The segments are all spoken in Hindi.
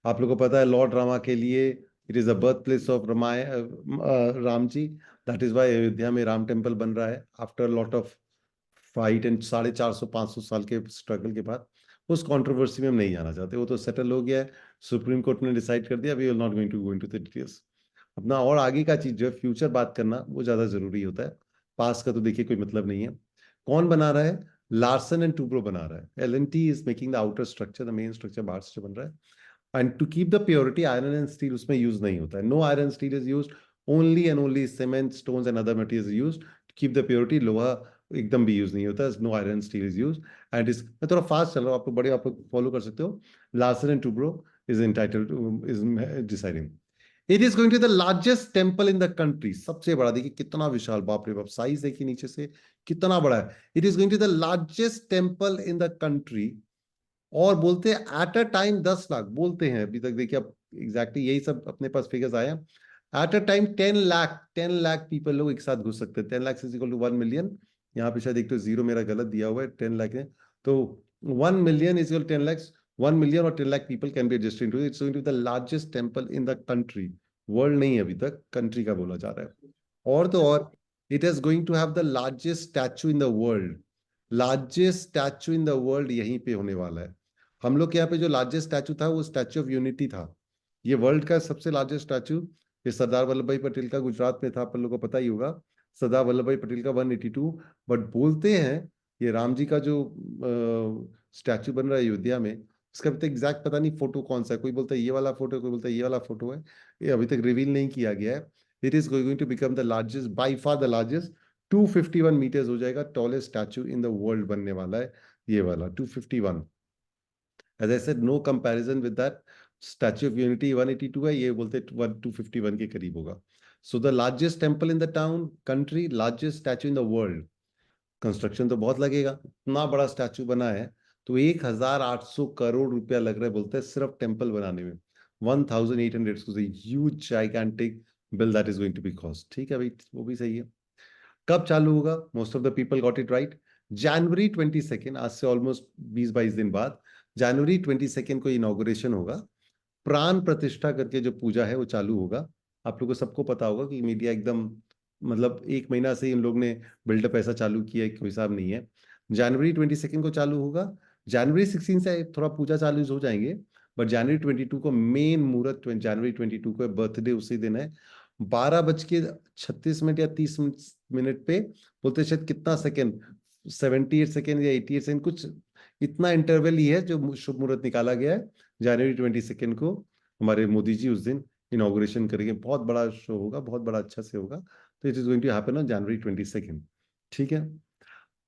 आप लोगों को पता है लॉर्ड रामा के लिए it is the birth place of Ram ji. That is why Ayodhya में राम टेम्पल बन रहा है after lot of fight and 450-500 साल के स्ट्रगल के बाद। उस कंट्रोवर्सी में हम नहीं जाना चाहते, वो तो सेटल हो गया है। सुप्रीम कोर्ट ने डिसाइड कर दिया, we will not going to go into the details. अपना और आगे का चीज जो है फ्यूचर बात करना वो ज्यादा जरूरी होता है। पास का तो देखिए कोई मतलब नहीं है। कौन बना रहा है? लार्सन एंड टूब्रो बना रहा है। L and T is making the outer structure, the main structure बाहर से जो बन रहा है। And to keep the purity iron and steel उसमें यूज नहीं होता है। No iron steel is use, only and only cement stones and other materials use to keep the purity. लोहा एकदम भी यूज नहीं होता, no iron steel is use. And इस मैं थोड़ा फास्ट चल रहा हूँ, आपको बड़े आप फॉलो कर सकते हो। Larsen and Toubro is entitled is deciding. It is going to the largest temple in the country. सबसे बड़ा, देखिए कितना विशाल, बाप रे बाप, साइज देखिए नीचे से कितना बड़ा है। It is going to the largest temple in the country. और बोलते हैं एट अ टाइम 10 लाख, बोलते हैं अभी तक देखिए अब एग्जैक्टली यही सब अपने पास फिगर्स आए हैं। At a time 10 lakh, 10 lakh people लोग एक साथ घुस सकते हैं। 10 lakh is equal to 1 million. यहाँ पे शायद एक तो जीरो मेरा गलत दिया हुआ है, 10 लाख है तो 1 million is equal 10 lakh. 1 million और 10 lakh people can be adjusted into it's going to the largest temple in the country. World नहीं है अभी तक, कंट्री का बोला जा रहा है। और तो और it is going to have the largest statue in the world. Largest statue in the world यहीं पे होने वाला है। हम लोग के यहाँ पे जो लार्जेस्ट स्टैचू था वो स्टैचू ऑफ यूनिटी था। ये वर्ल्ड का सबसे लार्जेस्ट स्टैचू ये सरदार वल्लभ भाई पटेल का गुजरात में था, अपन लोगों को पता ही होगा। सरदार वल्लभ भाई पटेल का 182। बट बोलते हैं ये राम जी का जो स्टैचू बन रहा है अयोध्या में, इसका अभी तक एग्जैक्ट पता नहीं फोटो कौन सा है। कोई बोलता है ये वाला फोटो है, कोई बोलता है ये वाला फोटो है। ये अभी तक रिवील नहीं किया गया है। It is going to become the largest, by far the largest. 251 meters हो जाएगा, tallest statue in the world बनने वाला है ये वाला 251। As I said no comparison with that. Statue of unity 182 है, ये बोलते 251 के करीब होगा। So the largest temple in the town country, largest statue in the world. Construction तो बहुत लगेगा, इतना बड़ा स्टैचू बना है तो 1800 करोड़ रुपया लग रहा है बोलते हैं सिर्फ टेम्पल बनाने में। 1800 huge gigantic bill that is going to be cost. ठीक है भाई, वो भी सही है। कब चालू होगा? Most of the people got it right. January 22, आज से ऑलमोस्ट 20-22 दिन बाद, January 22 को इनॉग्रेशन होगा। प्राण प्रतिष्ठा करके जो पूजा है वो चालू होगा। आप लोगों को सबको पता होगा कि मीडिया एकदम मतलब 1 महीना से इन लोग ने बिल्डअप ऐसा चालू किया है, कोई हिसाब नहीं है। January 22 को चालू होगा। January 16 से थोड़ा पूजा चालू हो जाएंगे। बट January 22 को मेन मुहूर्त, January 22 को बर्थडे उसी दिन है। 12:36 या 30 मिनट पे, बोलते शायद कितना सेकेंड, 78 सेकेंड या 88 सेकेंड कुछ, इतना इंटरवल ही है जो शुभ मुहूर्त निकाला गया है। January 22 को हमारे मोदी जी उस दिन इनॉग्रेशन करेंगे। बहुत बड़ा शो होगा, बहुत बड़ा अच्छा से होगा। तो it is going to happen on January 22। ठीक है।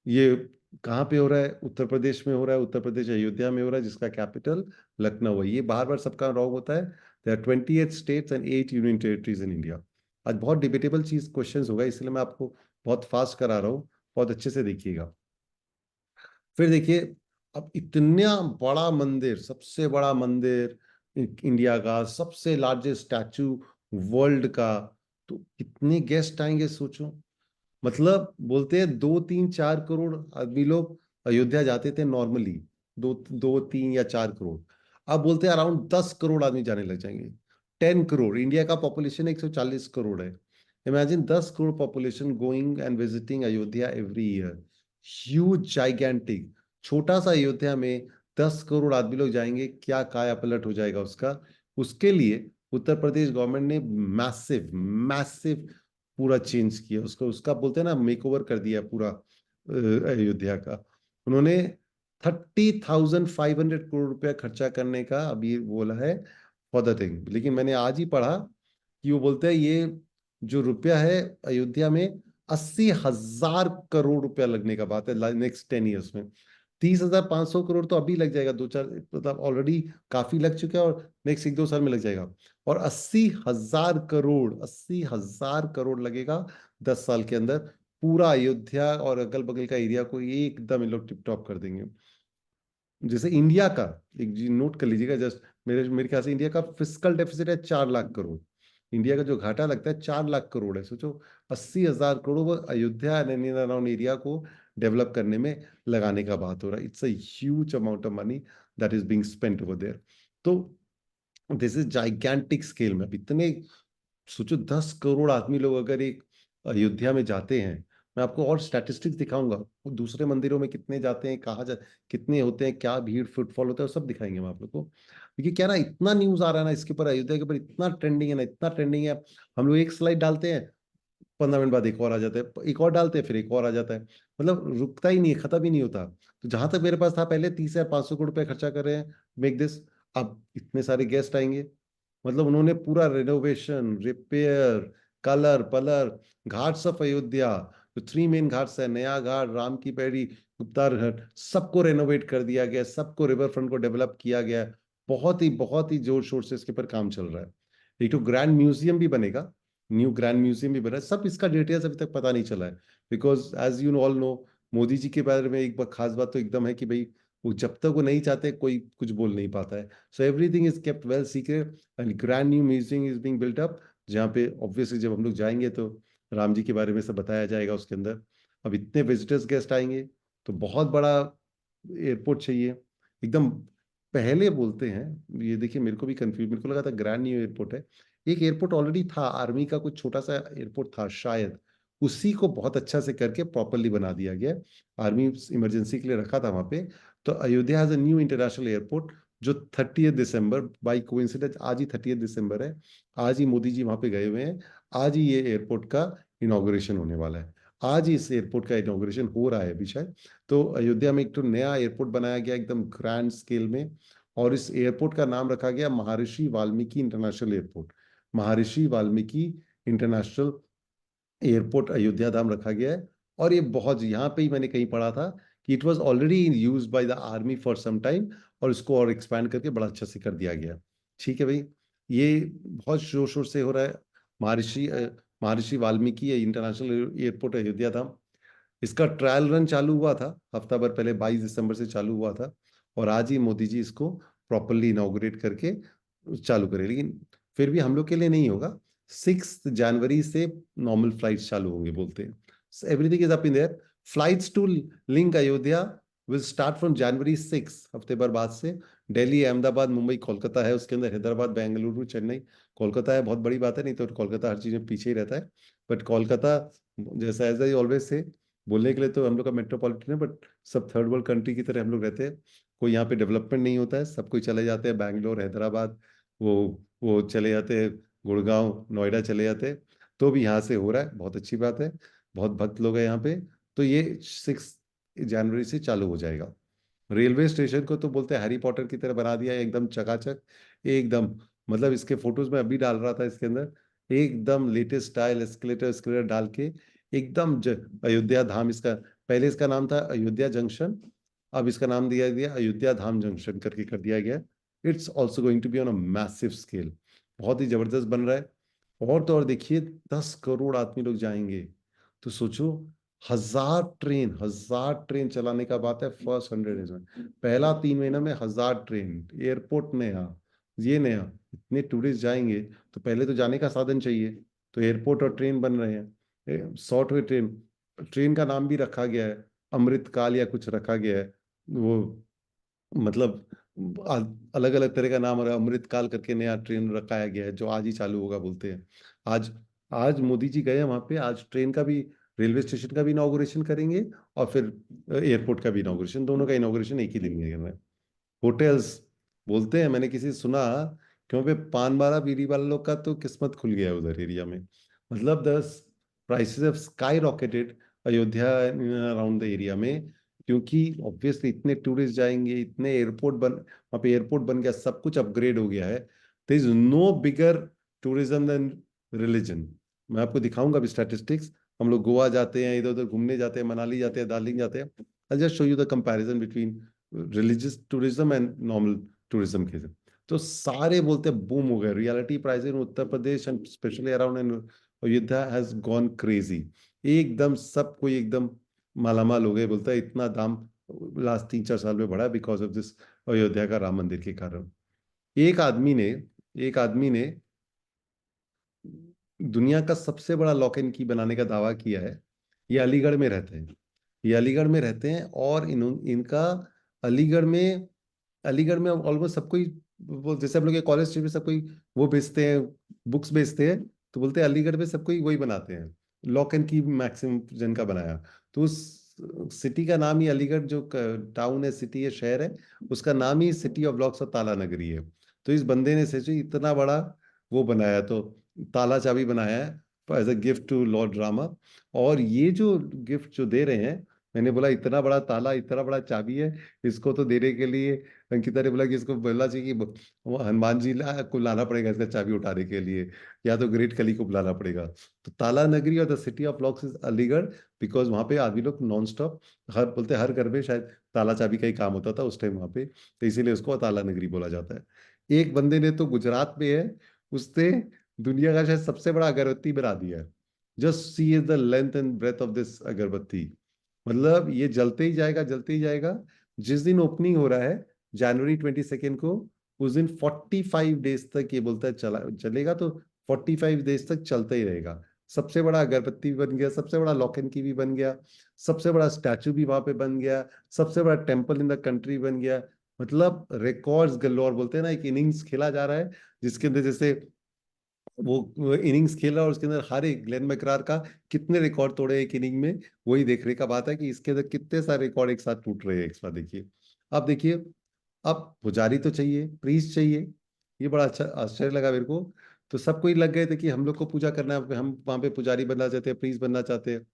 ये कहाँ पे हो रहा है? उत्तर प्रदेश में हो रहा है। उत्तर प्रदेश अयोध्या में हो रहा है, जिसका कैपिटल लखनऊ है। ये बार बार सबका रॉन्ग होता है। There are 28 states and 8 union territories in India. आज बहुत डिबेटेबल चीज क्वेश्चंस होगा, इसलिए मैं आपको बहुत फास्ट करा रहा हूँ, बहुत अच्छे से देखिएगा। फिर देखिए, अब इतना बड़ा मंदिर, सबसे बड़ा मंदिर इंडिया का, सबसे लार्जेस्ट स्टैचू वर्ल्ड का, तो कितने गेस्ट आएंगे सोचो। मतलब बोलते हैं 2-3-4 करोड़ आदमी लोग अयोध्या जाते थे नॉर्मली। 2-3 या 4 करोड़। अब बोलते हैं अराउंड 10 करोड़ आदमी जाने लग जाएंगे। 10 करोड़, इंडिया का पॉपुलेशन 140 करोड़ है। Imagine 10 crore population going and visiting Ayodhya every year. Huge gigantic. छोटा सा अयोध्या में 10 करोड़ आदमी लोग जाएंगे, क्या काया पलट हो जाएगा उसका। उसके लिए उत्तर प्रदेश गवर्नमेंट ने मैसिव मैसिव पूरा चेंज किया उसको, उसका बोलते हैं ना मेकओवर कर दिया पूरा अयोध्या का। उन्होंने 30,500 करोड़ रुपया खर्चा करने का अभी बोला है फॉर द थिंग। लेकिन मैंने आज ही पढ़ा कि वो बोलते हैं ये जो रुपया है अयोध्या में 80,000 करोड़ रुपया लगने का बात है नेक्स्ट 10 ईयर्स में। 30,500 करोड़ तो अभी लग जाएगा, 2-4, मतलब ऑलरेडी काफी लग चुका है और नेक्स्ट 1-2 साल में लग जाएगा। और 80,000 करोड़, 80,000 करोड़ लगेगा 10 साल के अंदर। पूरा अयोध्या और अगल बगल का एरिया को एकदम इन लोग टिप टॉप कर देंगे। जैसे इंडिया का, एक जी नोट कर लीजिएगा जस्ट, मेरे मेरे ख्याल से इंडिया का फिस्कल डेफिसिट है 4 लाख करोड़। इंडिया का जो घाटा लगता है 4 लाख करोड़ है, सोचो। 80,000 करोड़ वो Ayodhya and in around area को डेवलप करने में लगाने का बात हो रहा है। It's a huge amount of money that is being spent over there. तो दिस इज जाइगैंटिक स्केल में। अब इतने, सोचो 10 करोड़ आदमी लोग अगर एक अयोध्या में जाते हैं। मैं आपको और स्टैटिस्टिक्स दिखाऊंगा, वो दूसरे मंदिरों में कितने जाते हैं, कितने होते हैं, क्या भीड़ फुटफॉल होता है, वो सब दिखाएंगे हम आप लोग को। क्योंकि क्या ना, इतना न्यूज आ रहा है ना इसके ऊपर, अयोध्या के ऊपर इतना ट्रेंडिंग है ना, इतना ट्रेंडिंग है। हम लोग एक स्लाइड डालते हैं, 15 मिनट बाद एक और आ जाता है, एक और डालते हैं, फिर एक और आ जाता है। मतलब रुकता ही नहीं है, खत्म ही नहीं होता। तो जहां तक मेरे पास था, पहले 30 या 500 करोड़ रुपए खर्चा कर रहे हैं मेक दिस। अब इतने सारे गेस्ट आएंगे, मतलब उन्होंने पूरा रेनोवेशन, रिपेयर, कलर पलर, घाट्स ऑफ अयोध्या, जो 3 मेन घाट्स है, नया घाट, राम की पैड़ी, गुप्तार घाट, सबको रेनोवेट कर दिया गया, सबको रिवर फ्रंट को डेवलप किया गया है। बहुत ही जोर शोर से इसके ऊपर काम चल रहा है। एक तो ग्रैंड म्यूजियम भी बनेगा, न्यू ग्रैंड म्यूजियम भी बना है। सब इसका डिटेल्स अभी तक पता नहीं चला है, because as you all know, Modi ji के बारे में एक बार खास बात तो एकदम है कि भाई, वो जब तक वो नहीं चाहते कोई कुछ बोल नहीं पाता है। So everything is kept well secret, and grand new museum is being built up, जहाँ पे ऑब्वियसली जब हम लोग जाएंगे तो राम जी के बारे में सब बताया जाएगा उसके अंदर। अब इतने विजिटर्स गेस्ट आएंगे, तो बहुत बड़ा एयरपोर्ट चाहिए एकदम। पहले बोलते हैं, ये देखिए मेरे को भी कंफ्यूज, मेरे को लगा था ग्रैंड न्यू एयरपोर्ट है। एक एयरपोर्ट ऑलरेडी था, आर्मी का कुछ छोटा सा एयरपोर्ट था शायद, उसी को बहुत अच्छा से करके प्रॉपरली बना दिया गया। आर्मी इमरजेंसी के लिए रखा था वहां पे। तो Ayodhya has a new international airport, जो 30 दिसंबर, बाई कोइंसिडेंस आज ही 30 दिसंबर है, आज ही मोदी जी वहां पे गए हुए हैं। आज ही ये एयरपोर्ट का इनॉग्रेशन होने वाला है। आज ही इस एयरपोर्ट का इनॉग्रेशन हो रहा है अभी शायद। तो अयोध्या में एक तो नया एयरपोर्ट बनाया गया एकदम ग्रैंड स्केल में, और इस एयरपोर्ट का नाम रखा गया महर्षि वाल्मीकि इंटरनेशनल एयरपोर्ट। महर्षि वाल्मीकि इंटरनेशनल एयरपोर्ट अयोध्या धाम रखा गया है। और ये बहुत, यहाँ पे ही मैंने कहीं पढ़ा था कि it was already used by the army for some time, और इसको और एक्सपैंड करके बड़ा अच्छा से कर दिया गया। ठीक है भाई, ये बहुत जोर शोर से हो रहा है। महर्षि वाल्मीकि इंटरनेशनल एयरपोर्ट अयोध्या धाम, इसका ट्रायल रन चालू हुआ था हफ्ता भर पहले, 22 दिसंबर से चालू हुआ था। और आज ही मोदी जी इसको प्रॉपरली इनॉग्रेट करके चालू करे। लेकिन फिर भी हम लोग के लिए नहीं होगा। 6 जनवरी से नॉर्मल फ्लाइट्स चालू होंगे बोलते हैं। Everything is up in there. Flights to link Ayodhya will start from January 6, हफ्ते भर बाद से। दिल्ली, अहमदाबाद, मुंबई, कोलकाता है उसके अंदर, हैदराबाद, बेंगलुरु, चेन्नई। कोलकाता है, बहुत बड़ी बात है, नहीं तो कोलकाता हर चीज में पीछे ही रहता है। बट कोलकाता, जैसा एज आई ऑलवेज से, बोलने के लिए तो हम लोग का मेट्रोपॉलिटन है, बट सब थर्ड वर्ल्ड कंट्री की तरह हम लोग रहते हैं। कोई यहाँ पे डेवलपमेंट नहीं होता है, सब कोई चले जाते हैं बैंगलोर, हैदराबाद, वो वो चले जाते हैं, गुड़गांव, नोएडा चले जाते हैं। तो भी यहाँ से हो रहा है, बहुत अच्छी बात है। बहुत भक्त लोग हैं यहाँ पे। तो ये 6 जनवरी से चालू हो जाएगा। रेलवे स्टेशन को तो बोलते हैं हैरी पॉटर की तरह बना दिया है, एकदम चकाचक, एकदम। मतलब इसके फोटोज में अभी डाल रहा था, इसके अंदर एकदम लेटेस्ट स्टाइल, एस्केलेटर एस्केलेटर डाल के एकदम अयोध्या धाम इसका। पहले इसका नाम था अयोध्या जंक्शन, अब इसका नाम दिया गया अयोध्या धाम जंक्शन करके कर दिया गया। It's also going to be on a massive scale, बहुत ही जबरदस्त बन रहा है। और तो और देखिए, 10 करोड़ आदमी लोग जाएंगे, तो सोचो, 1000 ट्रेन चलाने का बात है फर्स्ट 100 डेज में। पहला 3 महीना में 1000 ट्रेन, एयरपोर्ट नया, ये नया, इतने टूरिस्ट जाएंगे, तो पहले तो जाने का साधन चाहिए। तो एयरपोर्ट और ट्रेन बन रहे हैं, शॉर्ट वे ट्रेन। ट्रेन का नाम भी रखा गया है अमृत काल या कुछ रखा गया है। वो मतलब अलग अलग तरह का नाम, और अमृत काल करके नया ट्रेन रखाया गया है, जो आज ही चालू होगा बोलते हैं। आज आज मोदी जी गए वहां पे, आज ट्रेन का भी, रेलवे स्टेशन का भी इनॉग्रेशन करेंगे, और फिर एयरपोर्ट का भी इनॉग्रेशन, दोनों का इनॉग्रेशन एक ही दिन में करना है। होटल्स, बोलते हैं, मैंने किसी से सुना, क्योंकि पान वाला बीड़ी वाला लोग का तो किस्मत खुल गया है उधर एरिया में। मतलब the prices of sky rocketed Ayodhya around the area में, क्योंकि ऑब्वियसली इतने टूरिस्ट जाएंगे, इतने एयरपोर्ट बन, वहाँ पे एयरपोर्ट बन गया, सब कुछ अपग्रेड हो गया है। There is no bigger tourism than religion. मैं आपको दिखाऊंगा अभी स्टैटिस्टिक्स। हम लोग गोवा जाते हैं, इधर उधर घूमने जाते हैं, मनाली जाते हैं, दार्जिलिंग जाते हैं। I just show you the comparison between religious tourism and normal tourism के। तो सारे बोलते हैं बूम हो गए, reality price in Uttar Pradesh and specially around in Ayodhya has gone crazy. एकदम सब कोई एकदम मालामाल हो गए, बोलता है इतना दाम लास्ट 3-4 साल में बढ़ा बिकॉज ऑफ दिस अयोध्या का राम मंदिर के कारण। एक आदमी ने एक आदमी ने दुनिया का सबसे बड़ा लॉक एंड की बनाने का दावा किया है। ये अलीगढ़ में रहते हैं, ये अलीगढ़ में रहते हैं, और इनका अलीगढ़ में, अलीगढ़ में ऑलमोस्ट सब कोई वो जैसे हम लोग के कॉलेज स्ट्रीट में सब कोई वो बेचते हैं, बुक्स बेचते हैं, तो बोलते हैं अलीगढ़ में सब कोई वही बनाते हैं, लॉक एंड की मैक्सिमम जन का बनाया। तो उस सिटी का नाम ही अलीगढ़, जो टाउन है, सिटी है, शहर है, उसका नाम ही सिटी ऑफ लॉक्स और ताला नगरी है। तो इस बंदे ने सोचे इतना बड़ा वो बनाया, तो ताला चाबी बनाया है as a gift to lord Rama. और ये जो गिफ्ट जो दे रहे हैं, मैंने बोला इतना बड़ा ताला, इतना बड़ा चाबी है, इसको तो देने के लिए अंकिता ने बोला कि इसको बोलना चाहिए कि वो हनुमान जी को लाना पड़ेगा इसका चाबी उठाने के लिए, या तो ग्रेट कली को बुलाना पड़ेगा। तो ताला नगरी और the city of locks is Aligarh, because वहां पे आदमी लोग नॉन स्टॉप, हर बोलते हर घर में शायद ताला चाबी का ही काम होता था उस टाइम वहां पे, तो इसीलिए उसको ताला नगरी बोला जाता है। एक बंदे ने तो गुजरात में है, उसने दुनिया का शायद सबसे बड़ा अगरबत्ती बना दिया है। Just see is the length and breath of this agarbatti. मतलब ये जलते ही जाएगा, जलते ही जाएगा। जिस दिन ओपनिंग हो रहा है January 22 को, उस दिन 45 डेज तक ये बोलता है चला चलेगा, तो 45 डेज तक चलता ही रहेगा। सबसे बड़ा अगरबत्ती भी बन गया, सबसे बड़ा लॉक एंड की भी बन गया, सबसे बड़ा स्टैचू भी वहां पे बन गया, सबसे बड़ा टेम्पल इन द कंट्री बन गया। मतलब रिकॉर्ड्स गलोर, बोलते हैं ना, एक इनिंग्स खेला जा रहा है जिसके अंदर जैसे वो इनिंग्स खेला, और उसके अंदर हर एक ग्लेन मैकग्रा का कितने रिकॉर्ड तोड़े एक इनिंग में, वही देखने का बात है कि इसके अंदर कितने सारे रिकॉर्ड एक साथ टूट रहे हैं एक साथ। देखिए, अब देखिए, अब पुजारी तो चाहिए, प्रीस्ट चाहिए। ये बड़ा अच्छा आश्चर्य लगा मेरे को। तो सब कोई लग गए थे कि हम लोग को पूजा करना है, हम वहां पे पुजारी बनना चाहते हैं, प्रीस्ट बनना चाहते हैं,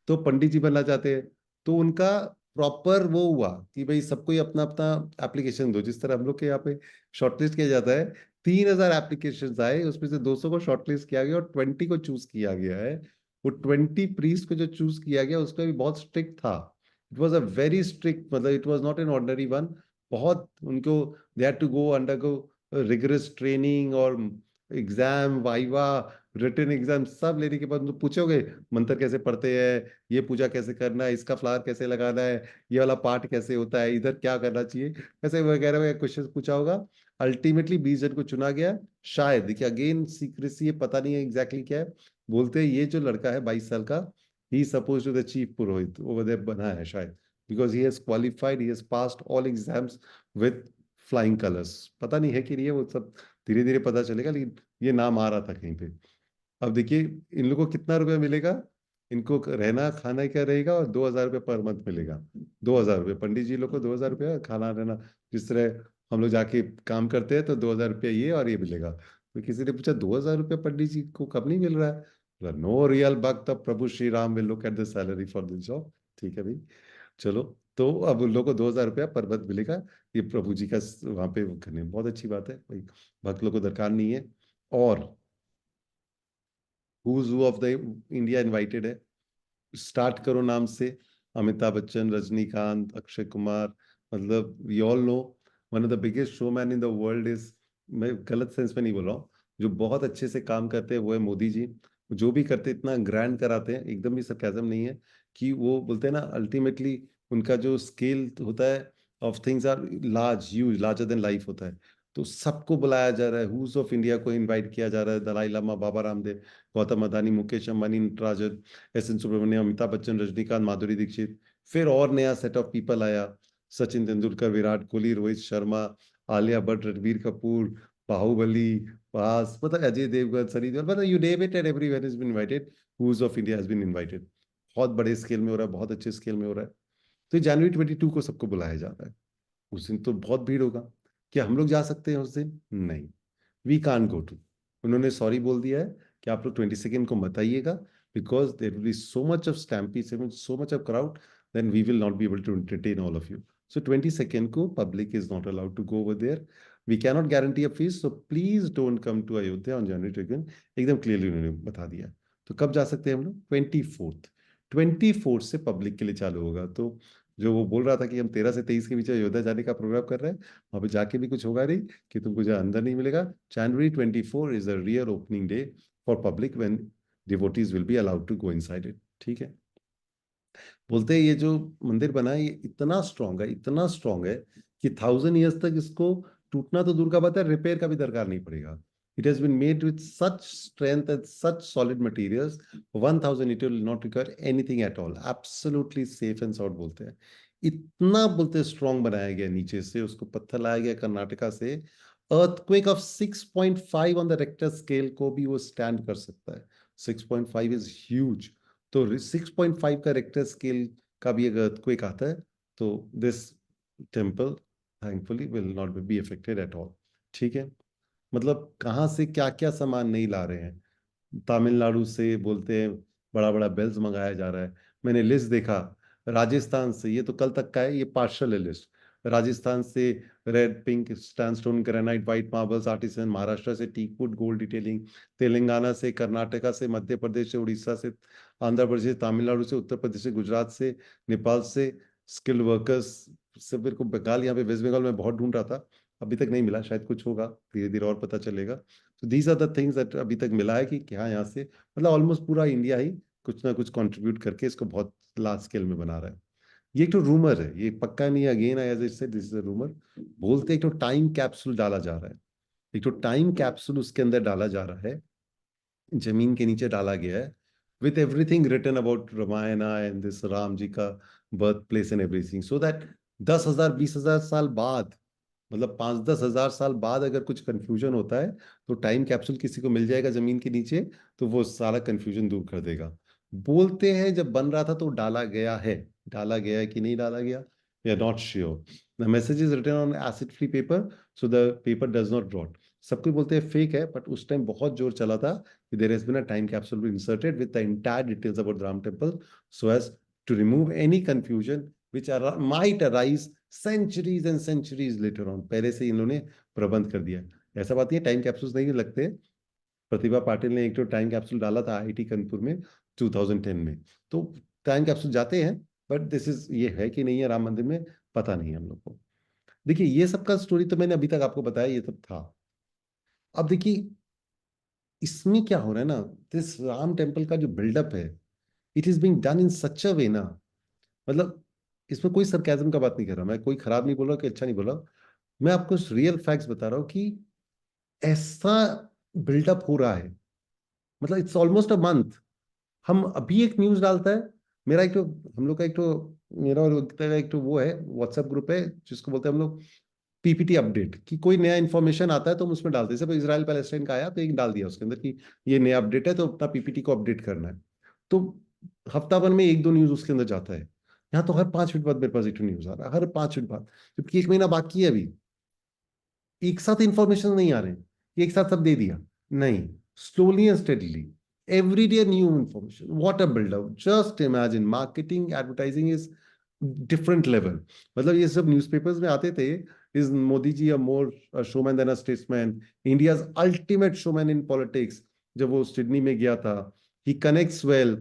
तो पंडित जी बनना चाहते हैं। तो उनका प्रॉपर वो हुआ कि भाई सबको ही अपना अपना एप्लीकेशन दो, जिस तरह हम लोग के यहाँ पे शॉर्टलिस्ट किया जाता है। 3,000 एप्लीकेशन आए, उसमें से 200 को शॉर्टलिस्ट किया गया और 20 को चूज किया गया है। वो 20 प्रीस्ट को जो चूज किया गया उसका भी बहुत स्ट्रिक्ट था। It was a very strict, मतलब it was not an ordinary one. बहुत उनको they had to go undergo rigorous training और एग्जाम, वाइवा, रिटन एग्जाम सब लेने के बाद उनको पूछोगे मंत्र कैसे पढ़ते हैं, ये पूजा कैसे करना है, इसका फ्लावर कैसे लगाना है, ये वाला पार्ट कैसे होता है, इधर क्या करना चाहिए, ऐसे वगैरह वगैरह क्वेश्चन पूछा होगा। अल्टीमेटली 20 जन को चुना गया। शायद देखिए अगेन सीक्रेसी है, पता नहीं है एग्जैक्टली क्या है। बोलते हैं ये जो लड़का है 22 साल का, he suppose to the chief purohit over there बना है शायद, because he has qualified, he has passed all exams with flying colours. पता नहीं है कि नहीं है, वो सब धीरे धीरे पता चलेगा, लेकिन ये नाम आ रहा था कहीं पे। अब देखिए इन लोगों को कितना रुपया मिलेगा, इनको रहना खाना क्या रहेगा, और 2,000 रुपये पर मंथ मिलेगा। 2,000 रुपये पंडित जी लोग को, 2,000 रुपया खाना रहना। जिस तरह हम लोग जाके काम करते हैं तो 2,000 रुपया ये और ये मिलेगा। तो किसी ने पूछा 2,000 रुपया पंडित जी को कब नहीं मिल रहा है? नो रियल भक्त of Prabhu Shri Ram will look at the salary for this job. ठीक है भाई, चलो। तो अब उन लोग को 2,000 रुपया पर मंथ मिलेगा। ये प्रभु जी का वहां पे करने बहुत अच्छी बात है भाई, भक्त लोग को दरकार नहीं है। और who's who of the India invited है, स्टार्ट करो नाम से, अमिताभ बच्चन, रजनीकांत, अक्षय कुमार। मतलब we all know one of the biggest show man in the world is, मैं गलत सेंस में नहीं बोल रहा हूँ, जो बहुत अच्छे से काम करते हैं वो है मोदी जी। जो भी करते इतना ग्रैंड कराते हैं, एकदम भी सरकाजम नहीं है, कि वो बोलते हैं ना अल्टीमेटली उनका जो स्केल होता है of things are large, huge, larger than life होता है। तो सबको बुलाया जा रहा है, हुज ऑफ इंडिया को इनवाइट किया जा रहा है, दलाई लामा, बाबा रामदेव, गौतम अदानी, मुकेश अंबानी, नटराजन, एस एन सुब्रमण्यम, अमिताभ बच्चन, रजनीकांत, माधुरी दीक्षित। फिर और नया सेट ऑफ पीपल आया, सचिन तेंदुलकर, विराट कोहली, रोहित शर्मा, आलिया भट्ट, रणबीर कपूर, बाहुबली, पास, मतलब अजय देवगन, सनी देओल, मतलब you name it and everyone has been invited. Who's of India has been invited. बहुत बड़े स्केल में हो रहा है, बहुत अच्छे स्केल में हो रहा है। तो January 22 को सबको बुलाया जा रहा है। उस दिन तो बहुत भीड़ होगा। क्या हम लोग जा सकते हैं उस दिन? नहीं, वी कान गो टू। उन्होंने सॉरी बोल दिया है कि आप लोग 22 को मत आइएगा, because there will be so much of stampede, so much of crowd, then we will not be able to entertain all of you. So 22 को public is not allowed to go over there. We cannot guarantee a fees, so please don't come to Ayodhya on January 22। एकदम क्लियरली उन्होंने बता दिया। तो कब जा सकते हैं हम लोग? 24th से पब्लिक के लिए चालू होगा। तो जो वो बोल रहा था कि हम 13 से 23 के बीच अयोध्या जाने का प्रोग्राम कर रहे हैं, वहां पे जाके भी कुछ होगा नहीं, कि तुमको जो अंदर नहीं मिलेगा। January 24 is a real opening day for public, when devotees will be allowed to go inside it. ठीक है। बोलते हैं ये जो मंदिर बना है ये इतना स्ट्रांग है, इतना स्ट्रांग है, कि 1,000 years तक इसको टूटना तो दूर का बात है, रिपेयर का भी दरकार नहीं पड़ेगा। It has been made with such strength and such solid materials, 1,000 it will not require anything at all, absolutely safe and sound. बोलते हैं इतना, बोलते हैं स्ट्रांग बनाया गया, नीचे से उसको पत्थर लाया गया कर्नाटका से, earthquake of 6.5 on the Richter scale को भी वो स्टैंड कर सकता है। 6.5 इज ह्यूज। तो 6.5 का रेक्टर स्केल का भी अगर अर्थक्वेक आता है तो this temple thankfully will not be affected at all. ठीक है, मतलब कहाँ से क्या क्या सामान नहीं ला रहे हैं। तमिलनाडु से बोलते हैं बड़ा बड़ा बेल्स मंगाया जा रहा है। मैंने लिस्ट देखा, राजस्थान से, ये तो कल तक का है, ये पार्शल है लिस्ट। राजस्थान से red pink sandstone granite white marbles artisan, Maharashtra से टीकवुड गोल्ड डिटेलिंग, तेलंगाना से, कर्नाटका से, मध्य प्रदेश से, उड़ीसा से, आंध्र प्रदेश, तमिलनाडु से, उत्तर प्रदेश से, गुजरात से, नेपाल से, स्किल्ड वर्कर्स से। मेरे को बंगाल, यहाँ पे वेस्ट बंगाल में बहुत ढूंढ रहा था, अभी तक नहीं मिला, शायद कुछ होगा, धीरे धीरे और पता चलेगा। तो these are the things that अभी तक मिला है कि क्या यहाँ से, मतलब ऑलमोस्ट पूरा इंडिया ही कुछ ना कुछ कंट्रीब्यूट करके इसको बहुत लार्ज स्केल में बना रहा है। ये एक तो रूमर है, ये पक्का नहीं है, again as I said this is a rumour. बोलते एक तो टाइम कैप्सूल डाला जा रहा है, एक तो टाइम कैप्सूल उसके अंदर डाला जा रहा है, जमीन के नीचे डाला गया है, with everything written about Ramayana and this Ram ji का birth place and everything, so that 10,000 20,000 साल बाद, मतलब 5-10 हजार साल बाद अगर कुछ कंफ्यूजन होता है तो टाइम कैप्सूल किसी को मिल जाएगा जमीन के नीचे, तो वो सारा कंफ्यूजन दूर कर देगा। बोलते हैं जब बन रहा था तो डाला गया है, डाला गया है कि नहीं डाला गया, we are not sure. The message is written on acid free paper, so the paper does not rot. सब कोई बोलते हैं फेक है, बट उस टाइम बहुत जोर चला था कि there has been a time capsule inserted with the entire details about the Ram temple, so as to remove any confusion which might arise centuries and centuries later on. पहले से इन्होंने प्रबंध कर दिया। ऐसा बात नहीं है टाइम कैप्सूल्स नहीं लगते। प्रतिभा पाटिल ने एक तो टाइम कैप्सूल डाला था आईआईटी कानपुर में 2010 में, तो टाइम कैप्सूल जाते हैं, बट दिस इज, ये है कि नहीं है राम मंदिर में, पता नहीं है हम लोग को। देखिए ये सब का स्टोरी तो मैंने अभी तक आपको बताया, ये सब था। अब देखिए इसमें क्या हो रहा है ना, दिस राम टेम्पल का जो बिल्डअप है, it is being done in such a way ना, मतलब इसमें कोई सरकाजम का बात नहीं कर रहा, मैं कोई खराब नहीं बोल रहा कि अच्छा नहीं बोल रहा, मैं आपको रियल फैक्ट्स बता रहा हूँ कि ऐसा बिल्डअप हो रहा है, मतलब इट्स ऑलमोस्ट अ मंथ। हम अभी एक न्यूज डालता है, मेरा एक तो, हम लोग का एक तो, मेरा और एकता का एक तो वो है व्हाट्सएप ग्रुप है जिसको बोलते हैं हम लोग पीपीटी अपडेट, कि कोई नया इन्फॉर्मेशन आता है तो हम उसमें डालते हैं। जैसे इजराइल पैलेस्टाइन का आया तो एक डाल दिया उसके अंदर कि ये नया अपडेट है, तो अपना पीपीटी को अपडेट करना है। तो हफ्ता भर में एक दो न्यूज उसके अंदर जाता है। यहाँ तो हर 5 मिनट बाद मेरे पास एक न्यूज आ रहा है, हर 5 मिनट बाद, जबकि 1 महीना बाकी है अभी। एक साथ इंफॉर्मेशन नहीं आ रहे हैं कि एक साथ सब दे दिया, नहीं, slowly and steadily, every day new information, what a buildup. Just imagine, marketing advertising is different level. मतलब ये सब न्यूज़पेपर्स में आते थे, is Modi ji a more showman than a statesman, India's ultimate showman in politics. जब वो सिडनी में गया था, he connects well.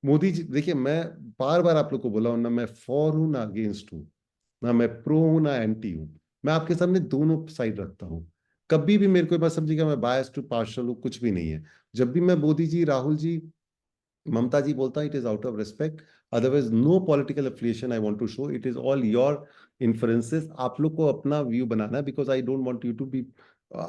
Modi ji, देखिए मैं बार बार आप लोग को बोला हूं ना, मैं फॉर हूं ना अगेंस्ट हूं, ना मैं प्रो हूं ना एंटी हूं, मैं आपके सामने दोनों साइड रखता हूं। कभी भी मेरे को बस समझिएगा मैं बायस टू पार्शल हूं, कुछ भी नहीं है। जब भी मैं मोदी जी, राहुल जी, ममता जी बोलता हूं, it is out of respect, otherwise no political affiliation I want to show, it is all your influences. आप लोग को अपना व्यू बनाना है, because I don't want you to be,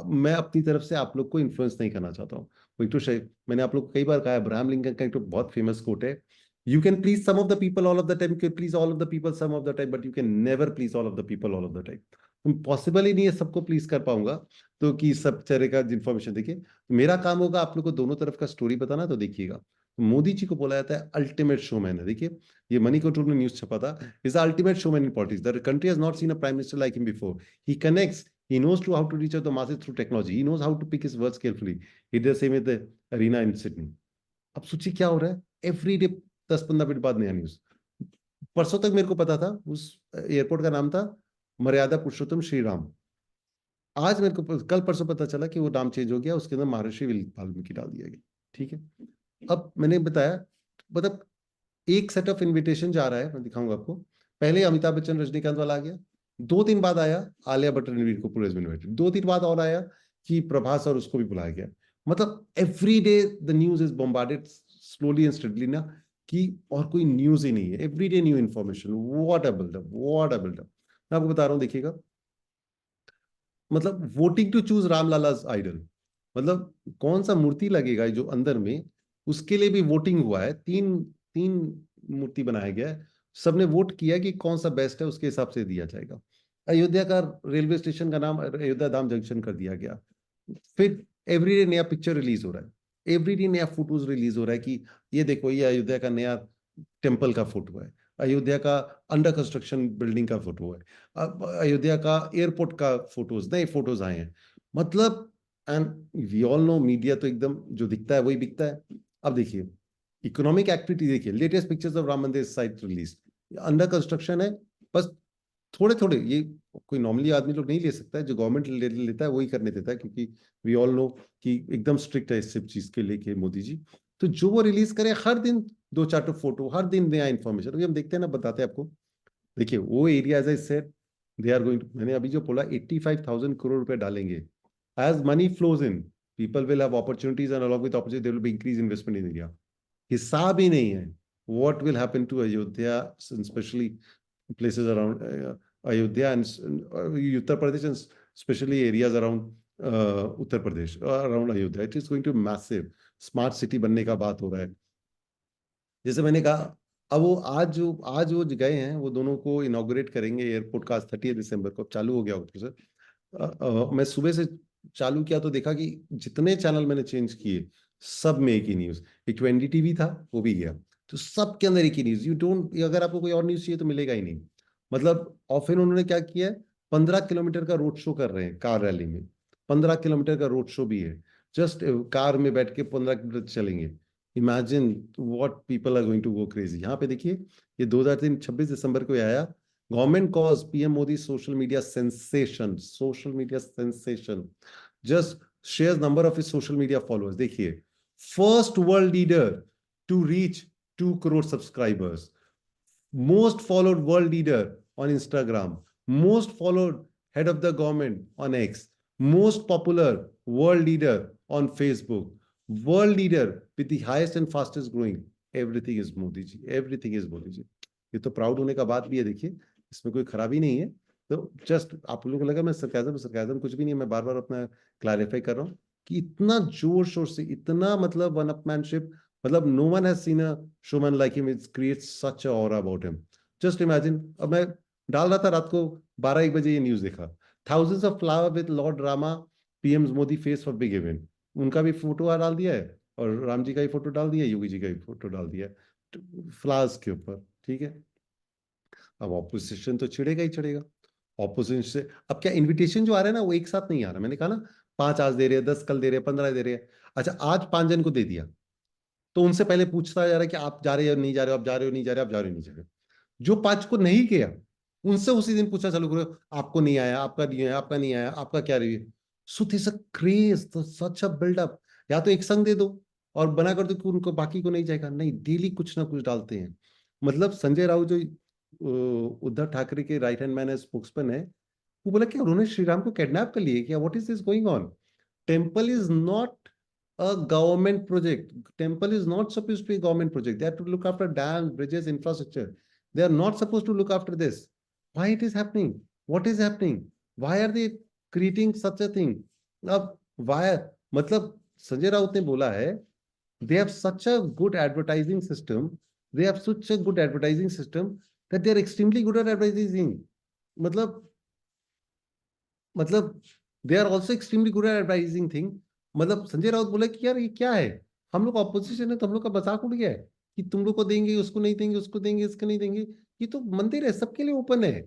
मैं अपनी तरफ से आप लोग को इन्फ्लुएंस नहीं करना चाहता हूँ। वही तो शायद मैंने आप लोग को कई बार कहा, अब्राहम लिंकन का एक तो बहुत फेमस कोट है, you can please some of the people all of the time, you can please all of the people some of the time, but you can never please all of the people all of the time. Possible ही नहीं है सबको प्लीज कर पाऊंगा, तो कि सब तरह का इन्फॉर्मेशन देखिए, मेरा काम होगा आप लोग को दोनों तरफ का स्टोरी बताना, तो देखिएगा। मोदी जी को बोला जाता है अल्टीमेट शोमैन है। देखिए ये मनी कंट्रोल में न्यूज छपा था, is ultimate showman in politics, the country has not seen a prime minister like him before, he connects, he knows to how to reach out the masses through technology, he knows how to pick his words carefully, he does same with the arena in Sydney। अब सोचिए क्या हो रहा है, एवरी डे 10-15 मिनट बाद नया न्यूज। परसों तक मेरे को पता था उस एयरपोर्ट का नाम था मर्यादा पुरुषोत्तम श्री राम, आज मेरे को कल परसों पता चला कि वो नाम चेंज हो गया, उसके अंदर महर्षि वाल्मीकि डाल दिया गया। ठीक है, अब मैंने बताया, मतलब एक सेट ऑफ इनविटेशन जा रहा है, मैं दिखाऊंगा आपको। पहले अमिताभ बच्चन रजनीकांत वाला आ गया, 2 दिन बाद आया आलिया भट्ट रणवीर कपूर इज इनवाइटेड, 2 दिन बाद और आया कि प्रभास और उसको भी बुलाया गया। मतलब every day the news is bombarded slowly and steadily ना, कि और कोई न्यूज ही नहीं है, every day new information, what a buildup, what a buildup. मैं आपको बता रहा हूँ देखिएगा, मतलब voting to choose Ramlalla idol, मतलब कौन सा मूर्ति लगेगा जो अंदर में, उसके लिए भी वोटिंग हुआ है। तीन तीन मूर्ति बनाया गया है, सबने वोट किया कि कौन सा बेस्ट है, उसके हिसाब से दिया जाएगा। अयोध्या का रेलवे स्टेशन का नाम अयोध्या धाम जंक्शन कर दिया गया। फिर एवरीडे नया पिक्चर रिलीज हो रहा है, एवरीडे नया फोटोज रिलीज हो रहा है कि ये देखो ये अयोध्या का नया टेम्पल का फोटो है, अयोध्या का अंडर कंस्ट्रक्शन बिल्डिंग का फोटो है, अब अयोध्या का एयरपोर्ट का फोटोज, नए फोटोज आए हैं। मतलब and we all know media तो एकदम जो दिखता है वही बिकता है। अब देखिए इकोनॉमिक एक्टिविटी देखिए, लेटेस्ट पिक्चर्स ऑफ राम मंदिर साइट रिलीज, अंडर कंस्ट्रक्शन है। बस थोड़े थोड़े ये कोई नॉर्मली आदमी लोग नहीं ले सकता है, जो गवर्नमेंट लेता है वही करने देता है, क्योंकि वी ऑल नो कि एकदम स्ट्रिक्ट है इस सब चीज के लेके मोदी जी। तो जो वो रिलीज करे हर दिन दो चार तो फोटो, हर दिन नया इन्फॉर्मेशन, अभी हम देखते हैं ना, बताते हैं आपको। देखिए वो area as I said they are going, मैंने अभी जो बोला 85,000 करोड़ रुपए डालेंगे। As money flows in, people will have opportunities and along with opportunity there will be increase investment in India. हिसाब ही नहीं है what will happen to Ayodhya, especially places around Ayodhya and Uttar Pradesh, and especially areas around Uttar Pradesh, around Ayodhya. It is going to be massive. Smart city बनने का बात हो रहा है। जैसे मैंने कहा, अब वो आज वो गए हैं, वो दोनों को इनॉग्रेट करेंगे एयरपोर्ट का, आज 30 दिसंबर को चालू हो गया होगा सर। मैं सुबह से चालू किया तो देखा कि जितने चैनल मैंने चेंज किए सब में एक ही न्यूज, एक एनडीटीवी था वो भी गया, तो सबके अंदर एक ही न्यूज। यू डोंट, अगर आपको कोई और न्यूज चाहिए तो मिलेगा ही नहीं। मतलब और फिर उन्होंने क्या किया है, 15 किलोमीटर का रोड शो कर रहे हैं कार रैली में, 15 किलोमीटर का रोड शो भी है। जस्ट कार में बैठ के 15 किलोमीटर चलेंगे। Imagine what people are going to go crazy. यहाँ पे देखिए ये 2003 26 दिसंबर को आया, government cause PM Modi social media sensation, social media sensation, just share number of his social media followers. देखिए first world leader to reach 2 crore subscribers, most followed world leader on Instagram, most followed head of the government on X, most popular world leader on Facebook, world leader with the highest and fastest growing, everything is Modi ji, everything is Modi ji। ये तो प्राउड होने का बात भी है, देखिए इसमें कोई खराबी नहीं है। तो जस्ट आप लोगों को लगा मैं सरकाजम कुछ भी नहीं है, मैं बार बार अपना क्लैरिफाई कर रहा हूँ कि इतना जोर शोर से, इतना मतलब वन अपमैनशिप, मतलब no one has seen a showman like him, it creates such a aura about him. Just imagine, अब मैं डाल रहा था रात को 12-1 बजे ये न्यूज देखा, thousands of flower with Lord Rama PM Modi face for big event, उनका भी फोटो डाल दिया है और राम जी का ही फोटो डाल दिया, योगी जी का ही फोटो डाल दिया है फ्लावर्स के ऊपर, ठीक है। अब ऑपोजिशन तो छिड़ेगा ही छिड़ेगा, ऑपोजिशन से अब क्या इनविटेशन जो आ रहा है ना वो एक साथ नहीं आ रहा, मैंने कहा ना 5 आज दे रहे हैं, 10 कल दे रहे हैं, 15 दे रहे हैं। अच्छा आज 5 जन को दे दिया, तो उनसे पहले पूछता जा रहा है कि आप जा रहे हो नहीं जा रहे हो, आप जा रहे हो नहीं जा रहे हो, आप जा रहे हो नहीं जा रहे हो। जो 5 को नहीं किया उनसे उसी दिन पूछना चालू करो, आपको नहीं आया, आपका नहीं आया, आपका नहीं आया, आपका क्या रही है। So this a craze, such a buildup. या तो एक संग दे दो और बना कर दो कि उनको बाकी को नहीं जाएगा, नहीं डेली कुछ ना कुछ डालते हैं। मतलब संजय राउत जो उद्धव ठाकरे के राइट हैंड मैन है, स्पोक्समैन है, वो बोला कि उन्होंने श्री राम को किडनैप कर लिए क्या, what is this going on. Temple is not a government project. Temple is not supposed to be a government project. They have to look after dams, bridges, infrastructure. They are not supposed to look after this. Why it is happening? What is happening? Why are they creating such a thing? अब why, मतलब संजय राउत ने बोला है they have such a good advertising system, they have such a good advertising system that they are extremely good at advertising. मतलब मतलब they are also extremely good at advertising thing. मतलब संजय राउत बोला कि यार ये क्या है, हम लोग ऑपोजिशन है तो हम लोग का मजाक उड़ गया है कि तुम लोग को देंगे, उसको नहीं देंगे, उसको देंगे, इसको नहीं देंगे। ये तो मंदिर है, सबके लिए ओपन है।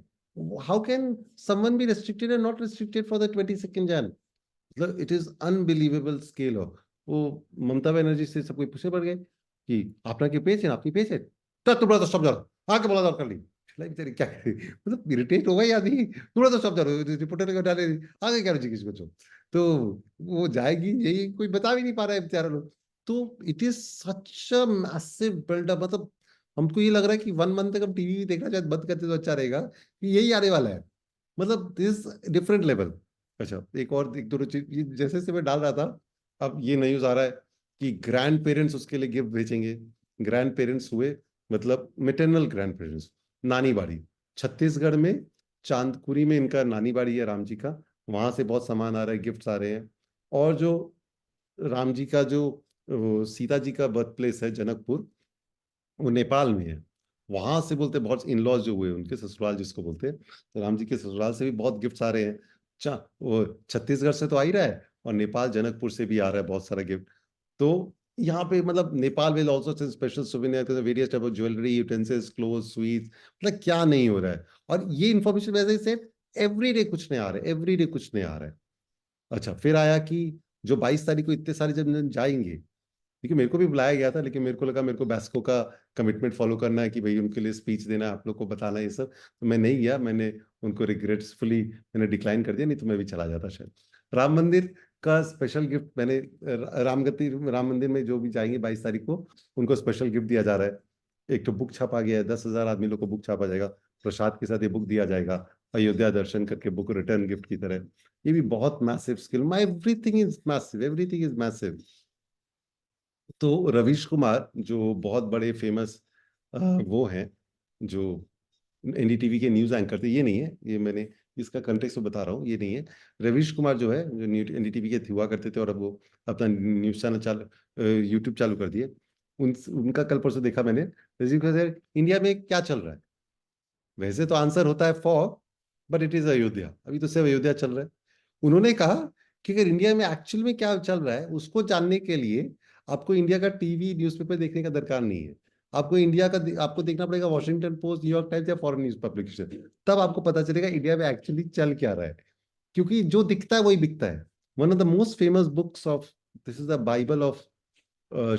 How can someone be restricted and not restricted for the 22 Jan. मतलब it is unbelievable scale of. वो ममता बनर्जी से सब कोई पूछे पड़ गए कि आपका के पेज है, आपकी पेज है, तो बड़ा तो सब जरा आके बोला कर ली। तेरे क्या करे? मतलब इरिटेट हो गई आदमी, थोड़ा तो सब जरूर रिपोर्टर को डाले, आगे क्या रुचि किसी को तो वो जाएगी, यही कोई बता भी नहीं पा रहा है बेचारा लोग। तो it is such a massive buildup. मतलब हमको ये लग रहा है कि 1 मंथ तक हम टीवी देखना शायद बंद करते तो अच्छा रहेगा, कि यही आने वाला है। मतलब दिस डिफरेंट लेवल। अच्छा एक और एक दो चीज जैसे से मैं डाल रहा था, अब ये न्यूज आ रहा है कि ग्रैंड पेरेंट्स उसके लिए गिफ्ट भेजेंगे। ग्रैंड पेरेंट्स हुए मतलब मेटरनल ग्रैंड पेरेंट्स, नानी बाड़ी छत्तीसगढ़ में, चांदकुरी में इनका नानी बाड़ी है राम जी का, वहां से बहुत सामान आ रहा है, गिफ्ट्स आ रहे हैं। और जो राम जी का जो सीता जी का बर्थ प्लेस है जनकपुर, वो नेपाल में है, वहां से बोलते बहुत इन लॉज जो हुए उनके ससुराल जिसको बोलते हैं, तो राम जी के ससुराल से भी बहुत गिफ्ट आ रहे हैं। वो छत्तीसगढ़ से तो आ ही रहा है, और नेपाल जनकपुर से भी आ रहा है बहुत सारा गिफ्ट। तो यहाँ पे मतलब Nepal will also send special souvenir, various type of jewellery, utensils, clothes, sweets, मतलब क्या नहीं हो रहा है। और ये इन्फॉर्मेशन वैसे ही सेट, एवरी डे कुछ नहीं आ रहा है, एवरी डे कुछ नहीं आ रहा है। अच्छा, फिर आया कि जो 22 तारीख को इतने सारे जब जाएंगे, क्योंकि मेरे को भी बुलाया गया था, लेकिन मेरे को लगा मेरे को बैस्को का कमिटमेंट फॉलो करना है कि भाई उनके लिए स्पीच देना है, आप लोग को बताना है ये सब, तो मैं नहीं गया। मैंने उनको रिग्रेट्सफुली मैंने डिक्लाइन कर दिया, नहीं तो मैं भी चला जाता शायद। राम मंदिर का स्पेशल गिफ्ट मैंने राम मंदिर में जो भी जाएंगे 22 तारीख को, उनको स्पेशल गिफ्ट दिया जा रहा है। एक तो बुक छापा गया है, 10,000 आदमी लोग को बुक छापा जाएगा, प्रसाद के साथ ये बुक दिया जाएगा, अयोध्या दर्शन करके बुक रिटर्न गिफ्ट की तरह। ये भी बहुत massive skill, my everything is massive, everything is massive. तो रवीश कुमार जो बहुत बड़े फेमस वो हैं, जो एनडीटीवी के न्यूज एंकर थे, ये नहीं है, ये मैंने इसका कंटेक्स्ट तो बता रहा हूँ, ये नहीं है। रवीश कुमार जो है, जो एनडीटीवी के हुआ करते थे और अब वो अपना न्यूज चैनल चालू, यूट्यूब चालू कर दिए। उनका कल परसों देखा मैंने। रवीश कुमार, इंडिया में क्या चल रहा है? वैसे तो आंसर होता है fog, but it is Ayodhya, अभी तो सिर्फ अयोध्या चल रहा है। उन्होंने कहा कि अगर इंडिया में एक्चुअल में क्या चल रहा है उसको जानने के लिए आपको इंडिया का टीवी न्यूज़पेपर देखने का दरकार नहीं है। आपको इंडिया का आपको देखना पड़ेगा वॉशिंगटन पोस्ट, न्यूयॉर्क टाइम्स या फॉरेन न्यूज पब्लिकेशन, तब आपको पता चलेगा इंडिया में एक्चुअली चल क्या रहा है। क्योंकि जो दिखता है वही बिकता है। One of the most famous books of, this is the Bible of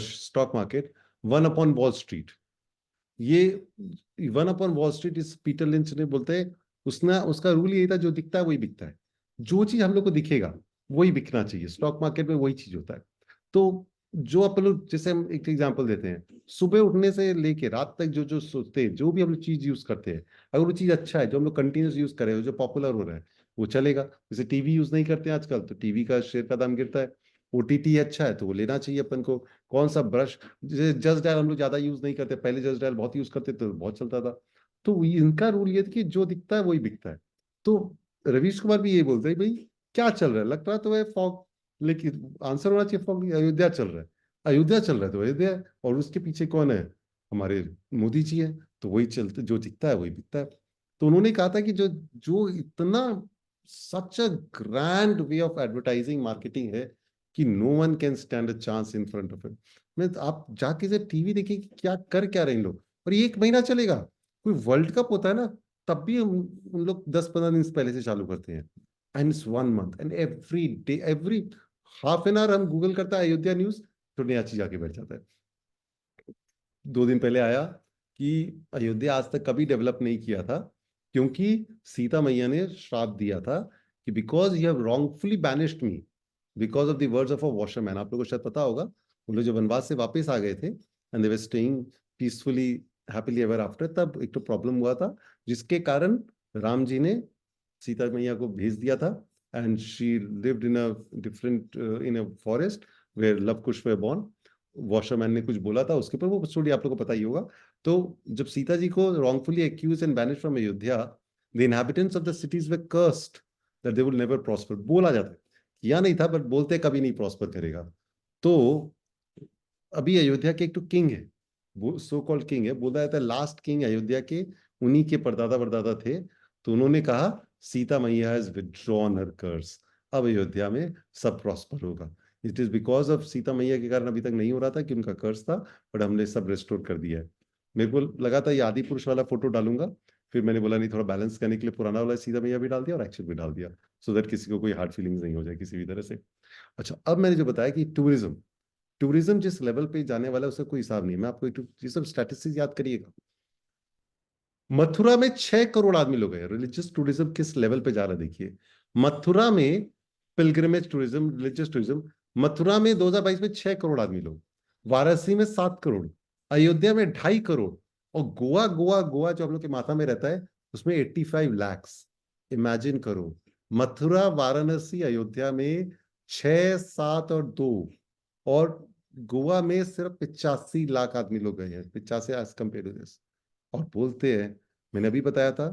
stock market, one upon wall street. ये वन अपॉन वॉल स्ट्रीट इस पीटर लिंच ने बोलते हैं, उसने उसका रूल यही था, जो दिखता है वही बिकता है। जो चीज हम लोग को दिखेगा वही बिकना चाहिए, स्टॉक मार्केट में वही चीज होता है। तो जो अपन लोग, जैसे हम एक एग्जांपल देते हैं, सुबह उठने से लेके रात तक जो जो सोचते हैं, जो भी हम लोग चीज यूज करते हैं, अगर वो चीज अच्छा है, जो हम लोग कंटिन्यूस यूज कर रहे हैं, जो पॉपुलर हो रहा है, वो चलेगा। जैसे टीवी यूज नहीं करते हैं आजकल, तो टीवी का शेयर का दाम गिरता है। ओटीटी अच्छा है तो वो लेना चाहिए अपन को। कौन सा ब्रश, जैसे जस्ट डायल हम लोग ज्यादा यूज नहीं करते, पहले जस्ट डायल बहुत यूज करते तो बहुत चलता था। तो इनका रूल ये था कि जो दिखता है वही बिकता है। तो रवीश कुमार भी ये बोलते हैं, भाई क्या चल रहा है, लगता है तो है फॉग, लेकिन आंसर होना चाहिए फॉग, अयोध्या चल रहा है। अयोध्या चल रहा है तो अयोध्या है, और उसके पीछे कौन है? हमारे मोदी जी है। तो वही चलते, जो दिखता है वही बिकता है। तो उन्होंने कहा था कि जो जो इतना such a grand way of advertising marketing है कि no one can stand a chance in front of it. मैं आप जाके से टीवी देखिए कि क्या कर क्या रहे हैं लोग। और ये 1 महीना चलेगा। कोई वर्ल्ड कप होता है ना, तब भी उन लोग 10-15 दिन पहले से चालू करते हैं। And it's 1 month, and every day, every half an hour हम गूगल करता है अयोध्या न्यूज, तो नया चीज आके बैठ जाता है। 2 दिन पहले आया कि अयोध्या आज तक कभी डेवलप नहीं किया था, क्योंकि सीता मैया ने श्राप दिया था कि because you have wrongfully banished me because of the words of a washerman. आप लोगों को शायद पता होगा, वो लोग जो वनवास से वापस आ गए थे and they were staying peacefully happily ever after, तब एक तो प्रॉब्लम हुआ था, जिसके कारण राम जी ने सीता मैया को भेज दिया था। And she lived in a different, in a forest where Luv Kush were born. Washerman ने कुछ बोला था उसके ऊपर, वो स्टोरी आप लोगों को पता ही होगा। तो जब सीता जी को wrongfully accused and banished from Ayodhya, the inhabitants of the cities were cursed that they would never prosper, बोला जाता है, किया नहीं था बट बोलते कभी नहीं प्रॉस्पर करेगा। तो अभी अयोध्या के एक तो किंग है, वो सो कॉल्ड किंग है, बोला जाता है लास्ट किंग अयोध्या के, उन्हीं के परदादा परदादा थे। तो उन्होंने कहा सीता मैया हैज विथड्रॉन हर कर्स, अब अयोध्या में सब प्रॉस्पर होगा। It is because of Sita मैया के कारण अभी तक नहीं हो रहा था कि उनका कर्ज था, बट हमने सब रेस्टोर कर दिया है। मेरे को लगा था ये आदि पुरुष वाला फोटो डालूंगा, फिर मैंने बोला नहीं, थोड़ा बैलेंस करने के लिए पुराना वाला सीता मैया भी डाल दिया और एक्शन भी डाल दिया, सो दैट किसी को कोई हार्ड फीलिंग्स नहीं हो जाए किसी भी तरह से। अच्छा, अब मैंने जो बताया कि टूरिज्म, टूरिज्म जिस लेवल पे जाने वाला है उसका कोई हिसाब नहीं है। मैं आपको ये सब स्टैटिस्टिक्स याद करिएगा। मथुरा में 6 करोड़ आदमी लोग हैं। रिलीजियस टूरिज्म किस लेवल पे जा रहा है देखिए। मथुरा में pilgrimage tourism, religious tourism, Mathura में 2022 में 6 करोड़ आदमी लोग, वाराणसी में 7 करोड़, अयोध्या में 2.5 करोड़, और गोवा गोवा गोवा जो हम लोग के माथा में रहता है उसमें 85 लाख। इमेजिन करो, मथुरा, वाराणसी, अयोध्या में 6, 7 और 2, और गोवा में सिर्फ 85 लाख आदमी लोग गए हैं, 85 एज कम्पेयर टू दिस। और बोलते हैं, मैंने अभी बताया था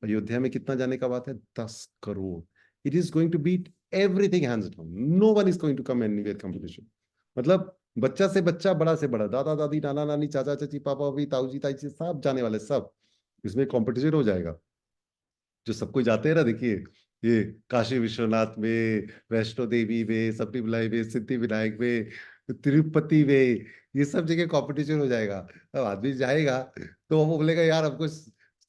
अयोध्या में कितना जाने का बात है, 10 crore. It is going to beat everything hands down, no one is going to come anywhere competition. मतलब बच्चा से बच्चा, बड़ा से बड़ा, दादा दादी, नाना नानी, चाचा चाची, पापा भी, ताऊ जी ताई जी, सब जाने वाले, सब इसमें कंपटीशन हो जाएगा। जो सब कोई जाते हैं ना, देखिए, ये काशी विश्वनाथ में, वैष्णो देवी में, सबरीमलाई में, सिद्धि विनायक में, तिरुपति में, ये सब जगह कंपटीशन हो जाएगा। अब आदमी जाएगा तो वो बोलेगा यार हमको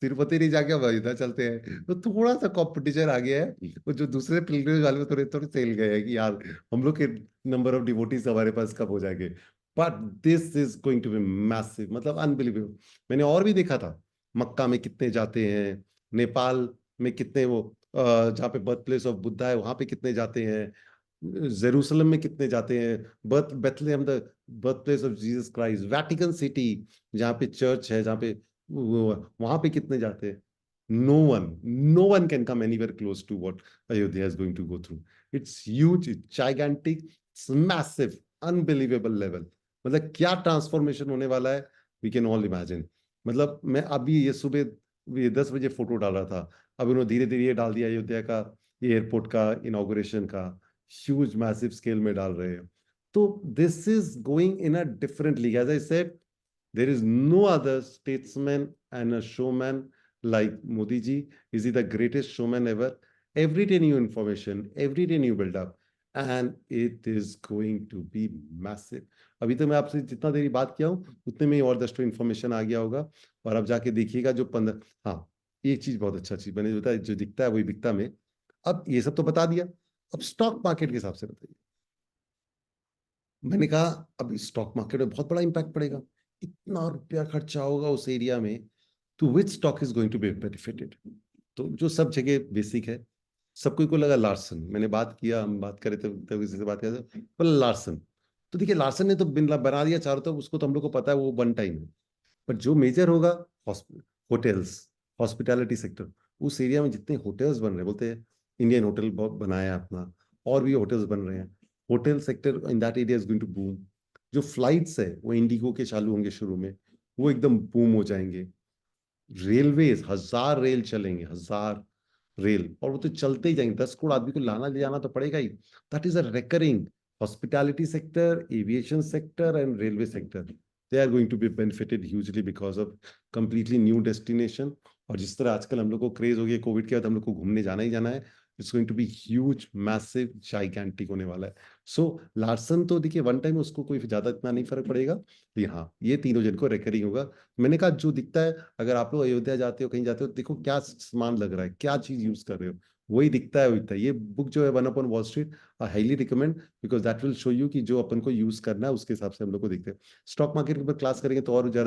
तिरुपति नहीं जाके हम इधर चलते हैं, तो थोड़ा सा कंपटीशन आ गया है। वो जो दूसरे पिलग्रिमेज वाले में थोड़े थोड़े सेल गए हैं कि यार हम लोग के नंबर ऑफ डिवोटीज हमारे पास कब हो जाएंगे। But this is going to be massive, मतलब अनबिलीवेबल। मैंने और भी देखा था, मक्का में कितने जाते हैं, नेपाल में कितने, वो जहाँ पे बर्थ प्लेस ऑफ बुद्धा है वहां पे कितने जाते हैं, जेरूसलम में कितने जाते हैं, Bethlehem the birth place of Jesus Christ, Vatican city जहाँ पे चर्च है, जहाँ पे वहां पे कितने जाते हैं। No one can come anywhere close to what Ayodhya is going to go through. It's huge, it's gigantic, it's massive, unbelievable level. मतलब क्या ट्रांसफॉर्मेशन होने वाला है, वी कैन ऑल इमेजिन। मतलब मैं अभी ये सुबह ये 10 बजे फोटो डाल रहा था, अब उन्होंने धीरे धीरे ये डाल दिया अयोध्या का, ये एयरपोर्ट का इनॉग्रेशन का, ह्यूज मैसिव स्केल में डाल रहे हैं। तो this is going in a different league, as I said, there is no other statesman and a showman like Modi ji. Is he the greatest showman ever? Every day new information, every day new build up, and it is going to be massive. अभी तो मैं आपसे जितना देरी बात किया हूँ उतने में ही और 10 इन्फॉर्मेशन आ गया होगा। और अब जाके देखिएगा जो 15, हाँ, एक चीज बहुत अच्छा चीज मैंने बताया, जो दिखता है वही बिकता में। अब ये सब तो बता दिया, अब स्टॉक मार्केट के हिसाब से बताइए। मैंने कहा अब स्टॉक मार्केट में बहुत बड़ा इंपैक्ट पड़ेगा, इतना रुपया खर्चा होगा उस एरिया में, तो which stock is going to be benefited. तो जो सब जगह बेसिक है, सब कोई को लगा लार्सन, मैंने बात किया, हम बात करे थे किसी से बात किया था, बोला लार्सन। तो देखिए लार्सन ने तो बिन बना दिया चारों तरफ, उसको तो हम लोग को पता है वो वन टाइम है। पर जो मेजर होगा, होटल्स, हॉस्पिटैलिटी सेक्टर, उस एरिया में जितने होटल्स बन रहे हैं, बोलते हैं इंडियन होटल बहुत बनाया है अपना, और भी होटल्स बन रहे हैं, hotel sector in that area is going to boom. जो फ्लाइट्स है वो इंडिगो के चालू होंगे शुरू में, वो एकदम बूम हो जाएंगे। रेलवेज 1000 रेल चलेंगे, 1000 रेल, और वो तो चलते ही जाएंगे, 10 करोड़ आदमी को लाना ले जाना तो पड़ेगा ही। That is a recurring hospitality sector, aviation sector and railway sector, they are going to be benefited hugely because of completely new destination. और जिस तरह आजकल हम लोग को क्रेज हो गया कोविड के बाद, हम लोग को घूमने जाना ही जाना है, it's going to be huge, massive, gigantic होने वाला है। सो लार्सन तो देखिए वन टाइम, उसको कोई ज्यादा इतना नहीं फर्क पड़ेगा, हाँ ये तीनों जन को रेकरिंग होगा। मैंने कहा जो दिखता है, अगर आप लोग अयोध्या जाते हो, कहीं जाते हो, देखो क्या सामान लग रहा है, क्या चीज यूज कर रहे हो, वही दिखता है, वही दिखता है। ये बुक जो है one upon wall street, I highly recommend, because that will show you कि जो अपन को यूज करना है उसके हिसाब से हम लोग को दिखते हैं। स्टॉक मार्केट के ऊपर क्लास करेंगे तो और ज्यादा